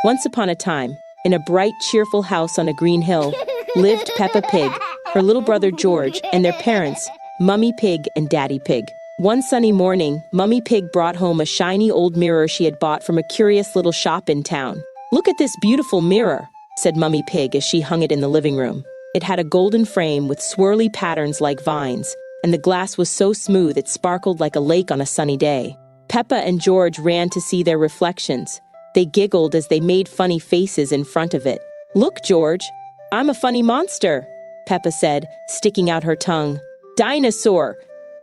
Once upon a time, in a bright, cheerful house on a green hill, lived Peppa Pig, her little brother George, and their parents, Mummy Pig and Daddy Pig. One sunny morning, Mummy Pig brought home a shiny old mirror she had bought from a curious little shop in town. "Look at this beautiful mirror," said Mummy Pig as she hung it in the living room. It had a golden frame with swirly patterns like vines, and the glass was so smooth it sparkled like a lake on a sunny day. Peppa and George ran to see their reflections. They giggled as they made funny faces in front of it. "Look, George, I'm a funny monster," Peppa said, sticking out her tongue. "Dinosaur!"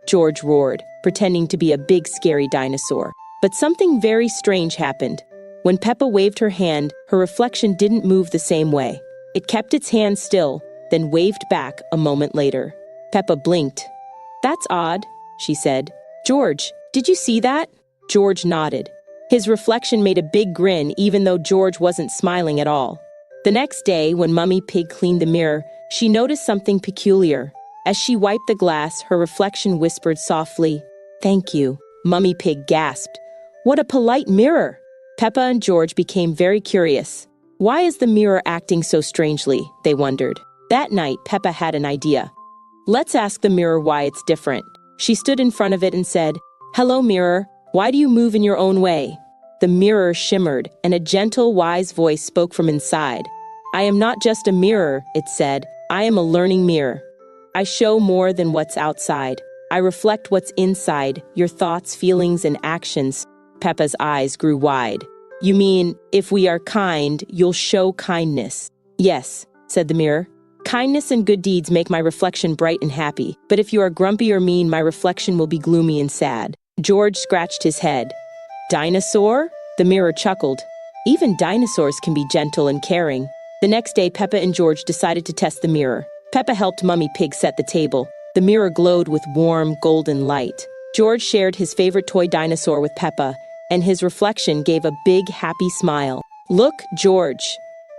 George roared, pretending to be a big scary dinosaur. But something very strange happened. When Peppa waved her hand, her reflection didn't move the same way. It kept its hand still, then waved back a moment later. Peppa blinked. "That's odd," she said. "George, did you see that?" George nodded. His reflection made a big grin even though George wasn't smiling at all. The next day, when Mummy Pig cleaned the mirror, she noticed something peculiar. As she wiped the glass, her reflection whispered softly, "Thank you." Mummy Pig gasped. "What a polite mirror!" Peppa and George became very curious. "Why is the mirror acting so strangely?" they wondered. That night, Peppa had an idea. "Let's ask the mirror why it's different." She stood in front of it and said, "Hello, mirror. Why do you move in your own way?" The mirror shimmered, and a gentle, wise voice spoke from inside. "I am not just a mirror," it said. "I am a learning mirror. I show more than what's outside. I reflect what's inside, your thoughts, feelings, and actions." Peppa's eyes grew wide. "You mean, if we are kind, you'll show kindness?" "Yes," said the mirror. "Kindness and good deeds make my reflection bright and happy. But if you are grumpy or mean, my reflection will be gloomy and sad." George scratched his head. "Dinosaur?" The mirror chuckled. "Even dinosaurs can be gentle and caring." The next day, Peppa and George decided to test the mirror. Peppa helped Mummy Pig set the table. The mirror glowed with warm, golden light. George shared his favorite toy dinosaur with Peppa, and his reflection gave a big, happy smile. "Look, George,"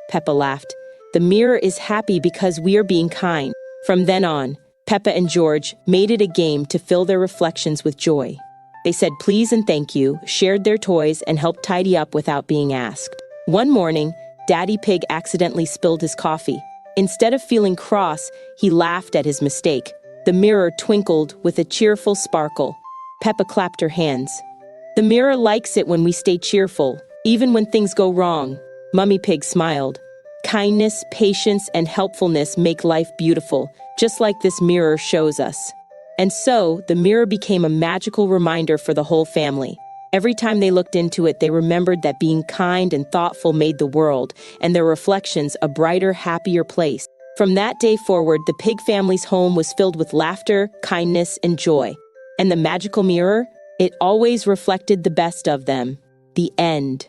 Peppa laughed. "The mirror is happy because we are being kind." From then on, Peppa and George made it a game to fill their reflections with joy. They said please and thank you, shared their toys, and helped tidy up without being asked. One morning, Daddy Pig accidentally spilled his coffee. Instead of feeling cross, he laughed at his mistake. The mirror twinkled with a cheerful sparkle. Peppa clapped her hands. "The mirror likes it when we stay cheerful, even when things go wrong." Mummy Pig smiled. "Kindness, patience, and helpfulness make life beautiful, just like this mirror shows us." And so, the mirror became a magical reminder for the whole family. Every time they looked into it, they remembered that being kind and thoughtful made the world, and their reflections, a brighter, happier place. From that day forward, the Pig family's home was filled with laughter, kindness, and joy. And the magical mirror, it always reflected the best of them. The end.